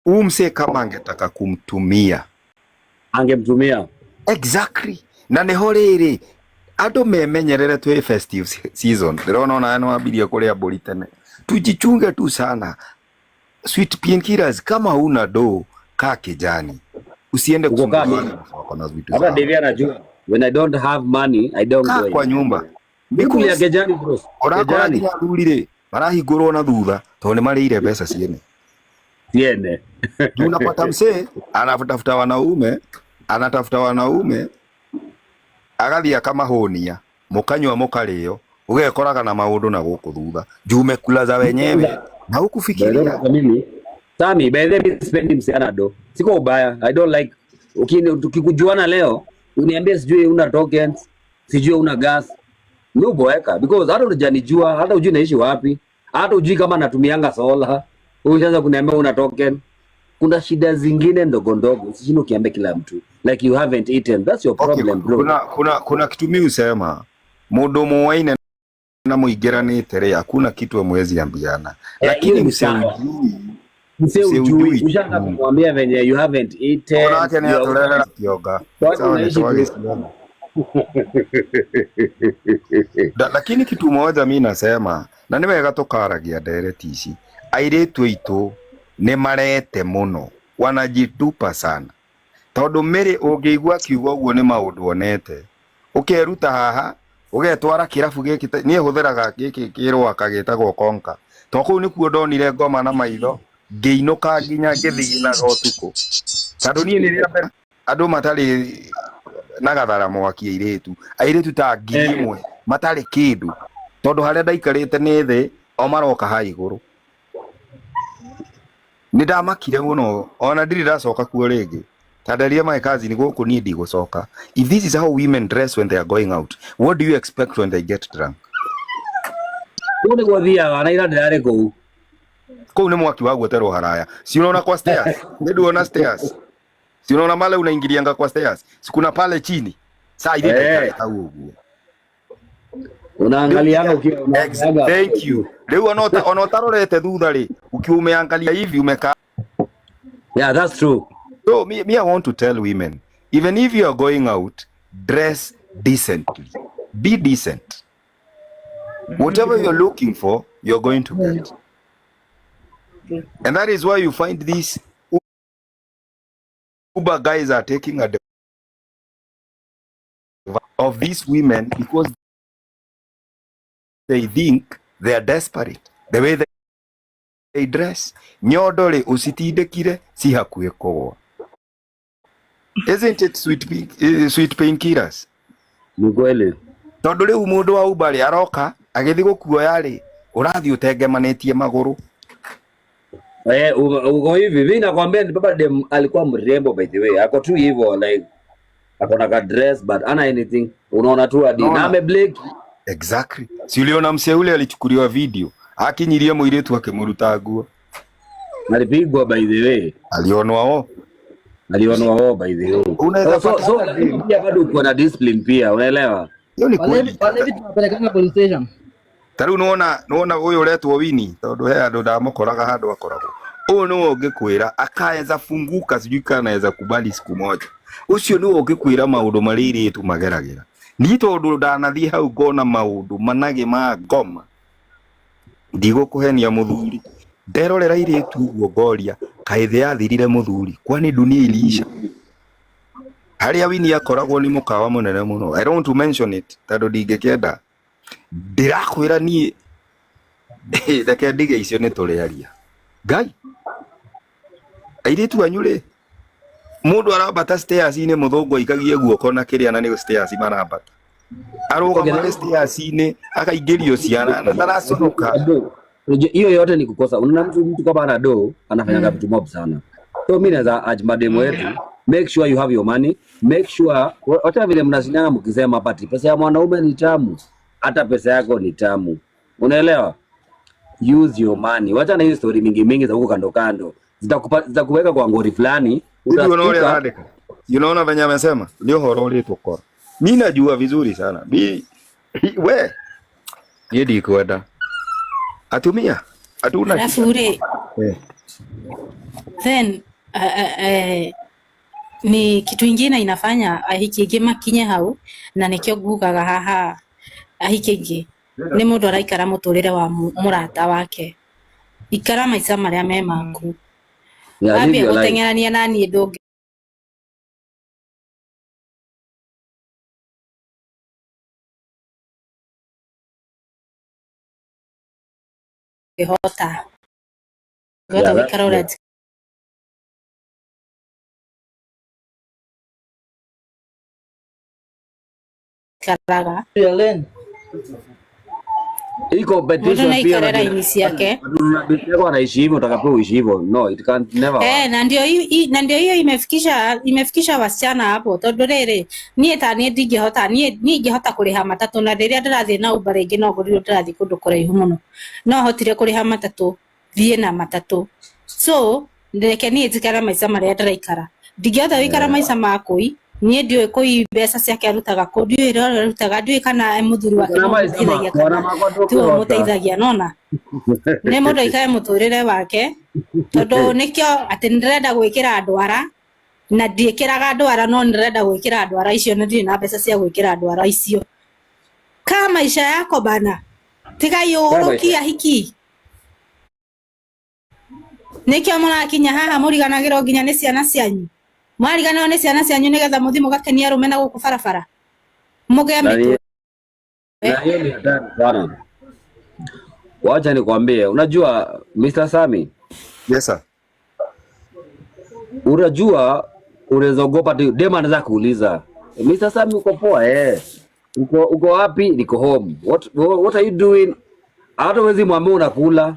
Umse kama angetaka kumtumia angemtumia exactly. Na neho riri andu memenyerere twi festive season ndirona ona no ambirie kuria mburi tene. Tujichunge tu sana Sweet Painkillers, kama una do kaa kijani, usiende kusumbuana na vitu hapa. Devi anajua when I don't have money I don't go kwa nyumba because ya kijani bro, orakora nginya thurire marahingurwo na thutha to ni marĩire mbeca ciene unapata msee anatafuta wanaume agathia kama honia mukanywa mukario ugekoraga na maundu na guku thutha jume kula za wenyewe na ukufikiria mimi Sami by the way spend msiana do siko ubaya. I don't like tukikujuana leo uniambie sijui una tokens sijui una gas ni uboeka because hata unajanijua hata ujui naishi wapi hata ujui kama natumianga sola ushaanza kuniambia una token. Kuna shida zingine ndogo ndogo usijini ukiambia kila mtu like you haven't eaten, that's your problem bro. Kuna kitu mimi usema mundu muwaine na muigeranite ri hakuna kitu mwezi ambiana lakini mse ujui ushaanza kumwambia venye you haven't eaten unake ni atolera yoga sawa ni swali lakini kitu moja mimi nasema na ni wega tukaragia ndereti ici airetu aitu ni marete muno wanajitupa sana tondu miri ungiigua kiugo uguo ni maundu onete ukeruta haha ugetwara kirabu giki ni huthiraga giki kirwa kagitagwo konka to kuu ni kuo ndonire ngoma na maitho ngiinuka nginya ngithiginaga utuku tondu ni ria andu matari na gathara mwaki airetu ta ngiri imwe matari kindu tondu haria ndaikarite ni thi o maroka ha iguru ni ndamakire muno ona ndiri ndacoka kuo ringi tandaria my kazi ni guku ni ndigucoka. If this is how women dress when they are going out, what do you expect when they get drunk? Ni gwathia na ira ndare kuu ni mwaki wa gweterwo haraya si unaona kwa stairs ndio unaona stairs si unaona male unaingilianga kwa stairs si kuna pale chini saa ile au uguo unaangalia ukiwa thank you leo onotarorete thutha ri ukiumeangalia hivi umekaa. Yeah, that's true. So me I want to tell women, even if you are going out, dress decently, be decent. Whatever you're looking for, you're going to get. And that is why you find these Uber guys are taking advantage of these women because they think they are desperate. The way they dress. Nyodole usitindekire si hakuye kogwa. Isn't it Sweet Painkillers? Mugwele. Tondu riu mundu wa Uber ri aroka agithi gukuoya ri urathi utengemanitie maguru. Uko hivi mimi nakwambia ni baba dem alikuwa mrembo by the way. Ako tu hivyo like akona ka dress but ana anything. Unaona tu hadi na ame blake. Exactly. Si uliona mse ule alichukuliwa video akinyiria muiretu akimuruta nguo. Alipigwa by the way. Alionwa by the way. So pia bado uko na discipline pia, unaelewa? Hiyo ni kweli. Wale vitu tunapeleka police station. Taru unaona uyu uretwo Wini tondu he andu ndamukoraga handu akoragwo. Uyu no ungikwira akaeza funguka sijui kana anaweza kubali siku moja. Ucio no ungikwira maundu mariri tu mageragira. Ni tondu ndanathie hau ngona maundu manage ma ngoma. Ndigũkũhenia muthuri nderorera iritu guo ngoria kaithe yathirire muthuri kwani dunia iliisha haria Wini akoragwo ni mukawa munene muno. I don't want to mention it tondu ndingĩkenda ndirakwira nie reke ndige icio ni turiaria ngai airitu anyure mundu arambata stairs ni muthungu aikagie guoko na kiria na ni stairs marambata arugama stairs ni akaingĩrio ciana na ndaraconoka. Hiyo yote ni kukosa. Unaona mtu kama ana do anafanya vitu mob sana. So mimi naweza ajmademo wetu, make sure you have your money, make sure hata vile mnasinyanga mkisema pati pesa ya mwanaume ni tamu, hata pesa yako ni tamu. Unaelewa? Use your money. Wacha na hiyo story mingi za huko kando kando. Zitakuweka kwa ngori fulani. Unaona venye amesema? Ndio horori tukora. Mimi najua vizuri sana. We yedi kwenda atumia atuna Rafure Then ni kitu ingine inafanya ahikingi makinye hau na nikio ngugaga haha ahikingi ni mundu araikara muturire wa murata wake ikara maica maria me maku ambie guteng'erania nani ndungi hota gota wikara uria karaga hii competition pia na inisi yake ndio anaishi hivyo, utakapo uishi hivyo, no it can't never. Na ndio hiyo imefikisha wasichana hapo tondu riri nie ta nie ndingihota nie ingihota kuriha matatu na riria ndirathie na Uber ingi no gurirwo ndirathie kundu kuraihu muno no hotire kuriha matatu thie na matatu so ndeke nie njikara maica maria ndiraikara ndingihota wikara maica makui nie ndiwe kui mbeca ciake arutaga ku ndiwe rero arutaga ndiwe kana muthuri wake mutithagia tu mutithagia nona ne mundu ikae muturire wake tondu nikio ati ndirenda gwikira ndwara na ndiikiraga ndwara no ndirenda gwikira ndwara icio na ndiri na mbeca cia gwikira ndwara icio kama maisha yako bana tiga yurukia hiki nikio murakinya haha muriganagiro nginya ni ciana cianyu mwarigana ni ciana cianyu nigetha muthi mugakenia rumena guku barabara mugembe na hiyo ni hatari sana. Wacha nikwambie, unajua Mr. Sami? Yes sir. Unajua unaweza ogopa tu dema anaweza kuuliza Mr. Sami uko poa uko wapi? Niko home. What are you doing? Hata wezi mwambie unakula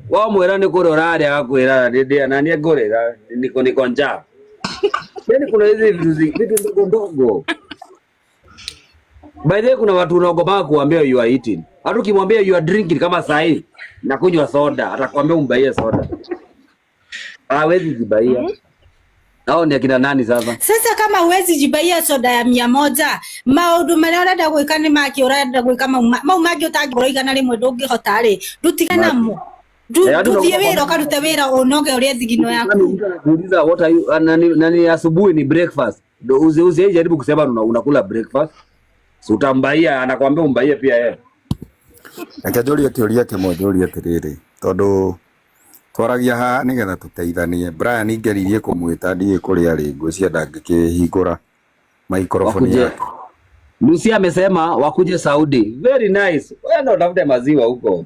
wao mwera ni kore orari akakwira ndio nani agore niko njaa. Yani kuna hizi vitu ndogo. By the way, kuna watu unaogopa kuambia you are eating. Hata ukimwambia you are drinking kama sahi na kunywa soda, atakwambia umbaie soda. Hawezi jibaia. Hao ni akina nani sasa? Sasa kama huwezi jibaia soda ya 100, maundu maria urenda gwika ni maki urenda gwika mau magi utangiroiga na rimwe ndungihota ri rutigana mo. Duthie wira ukaruta wira unoge uria thigino yaku. Kuuliza what are you nani asubuhi ni breakfast. Ndio uze jaribu kusema unakula breakfast. Si utambaia anakuambia umbaie pia yeye. Nkajoria kioria kimwe njoria atiriri tondu twaragia haha nigetha tuteithanie. Brian ingeririe kumwita ndie kuria ri ngwĩcia ndangĩkĩhingũra microphone yake. Lucy amesema wakuje Saudi. Very nice. Wewe ndo utafute maziwa huko.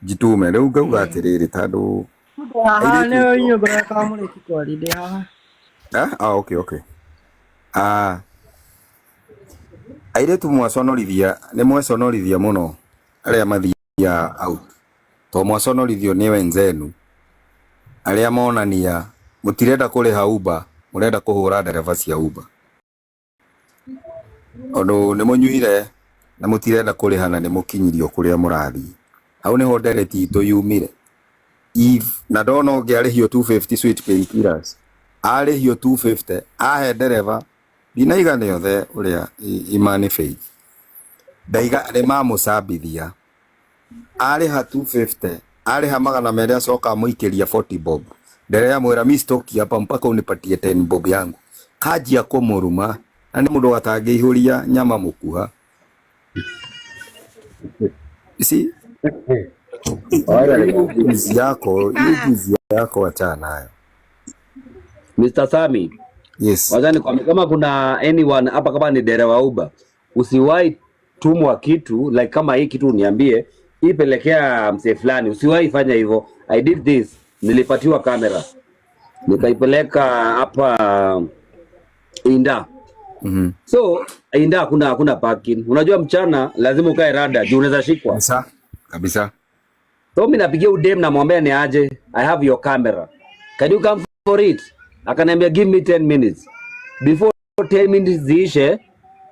Jitume rĩu ngauga atiriri tondu haha nĩyo nyũmba ya kamũrĩki twarinde haha. Okay. Airetu mwaconorithia ni mwaconorithia muno aria mathia out to mwaconorithio ni wenzenu aria monania mutirenda kuriha Uber murenda kuhura ndereva cia Uber ondu ni munyuire na mutirenda kuriha na ni mukinyirio kuria murathi au niho ndereti itu yumire if na ndona ungiarihio 250 sweet painkillers arihio 250 ahe ndereva dinaigana yothe uria Imani Faith ndaiga rima mucambithia ariha 250 ariha magana mere acoka muikiria 40 bob nderea mwira mistoki hapa mpaka unipatie 10 bob yangu kajia kumuruma na ni mundu atangiihuria nyama mukuha isi hizi yako achana nayo. Mr. Sami. Yes. Wazani kwa kama kuna anyone hapa kama ni dereva Uber, usiwahi tumwa kitu like kama hii kitu uniambie ipelekea mse fulani, usiwahi fanya hivyo. I did this, nilipatiwa kamera nikaipeleka hapa Inda. So Inda hakuna parking. Unajua mchana lazima ukae rada juu unaweza shikwa. Kabisa. So mimi napigia udem na mwambia ni aje, I have your camera. Can you come for it? Akaniambia give me 10 minutes. Before 10 minutes ziishe,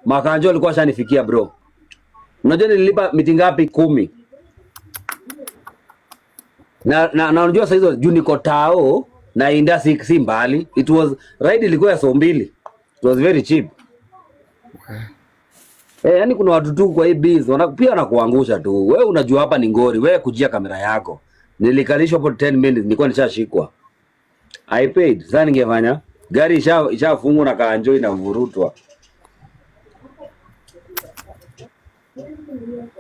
Makanjo alikuwa shanifikia bro. Unajua nililipa miti ngapi? 10. Na unajua saizo juu niko tao na Inda si mbali. It was ride ilikuwa ya 200. It was very cheap. Yani kuna watu tu kwa hii biz pia wanakuangusha tu. Wewe unajua hapa ni ngori, wewe kujia kamera yako. Nilikalishwa hapo 10 minutes nilikuwa nishashikwa. I paid. Sasa ningefanya gari ishafungwa na kaanjo inavurutwa.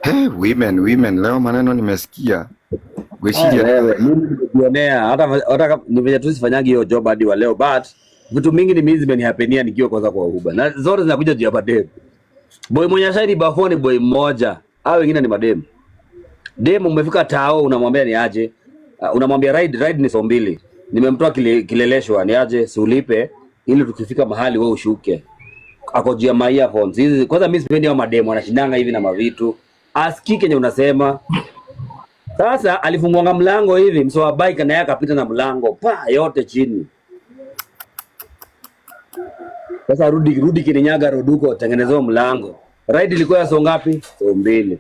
Hey, women leo maneno nimesikia. Gweshiria Wewe mimi nimejionea hata nimeja tu sifanyagi hiyo job hadi wa leo, but vitu mingi ni mimi zimenihapenia nikiwa kwanza kwa Uber. Na zote zinakuja juu ya madem. Boy mwenye shahidi bafoni boy mmoja. Hao wengine ni madem. Dem umefika tao unamwambia ni aje? Unamwambia ride ni 200. Nimemtoa kileleshwa ni aje si ulipe ili tukifika mahali wewe ushuke. Akojia my earphones. Hizi kwanza mimi sipendi hao madem wanashindanga hivi na mavitu. Asikike kenye unasema. Sasa alifungua mlango hivi msoa bike na yeye akapita na mlango pa yote chini. Sasa rudi Kirinyaga roduko tengenezao mlango. Ride ilikuwa ya so ngapi? So 2.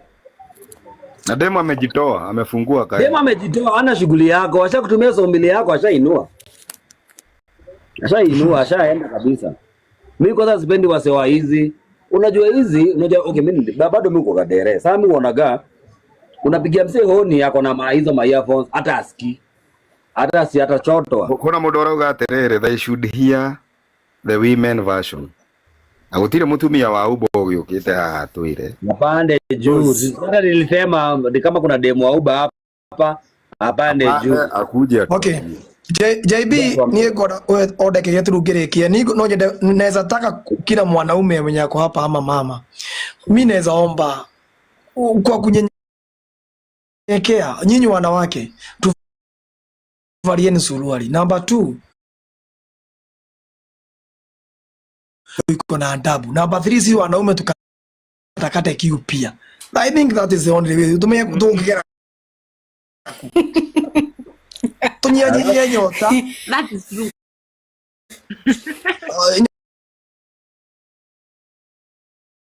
na demo amejitoa, amefungua kai. Demo amejitoa, hana shughuli yako, ashakutumia so 2 yako, ashainua. Ashaenda kabisa. Mimi kwanza sipendi wasewa hizi. Unajua okay mimi bado mimi kwa kadere. Sasa mimi unaonaga unapigia msee honi yako na hizo earphones hata aski. Hata si hata choto. Kuna mudora ugaterere, they should hear the women version. Agutire mutumia wa Uber yukite haha twire. Napande juu. Sasa nilisema ni kama kuna demo wa Uber hapa, apande juu. Akuje. Okay. JB ni goda odeke yetu rugirikia ni no nyende naweza taka kila mwanaume mwenye ako hapa ama mama. Mimi naweza omba kwa kunyenyekea nyinyi wanawake tuvalieni suruali. Number 2 iko na adabu. Number 3 si wanaume tukatakata kiu pia. I think that is the only way. Tumekera That is true.